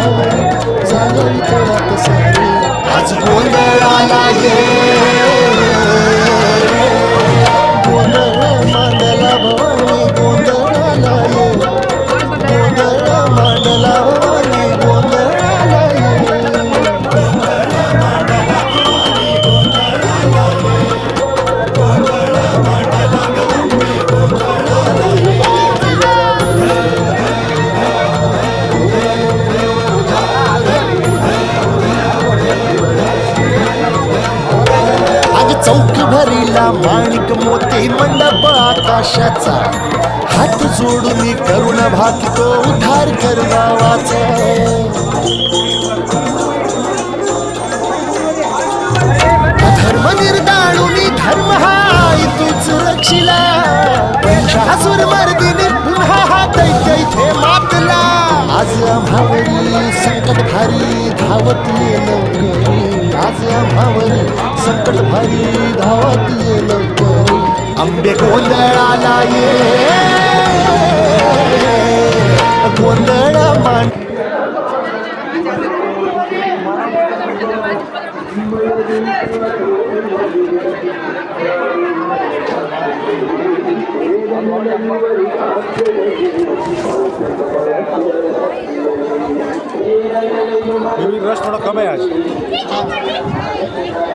भावरी झालं वितळात सारी आज गोंधळाला ये गोंधळ मांडला भवानी गोंधळाला ये गोंधळ मांडला भवानी गोंधळाला ये चौक भरीला माणिक मोती मंडप आकाशाचा हात जोडून करुण भाकितो उद्धार कर गावाचा धर्म निर्दाळून धर्म हा तूच रक्षिला पंचासुर मर्दिनी पुन्हा हा दैत्य इथे मातला आज आम्हावरी संकट भारी धावत ये लवकरी आज आम्हावरी संकट भारी धावत ये लवकरी आंबे गोंधळाला ये गोंधळ मान रस थोड़ा कम है आज।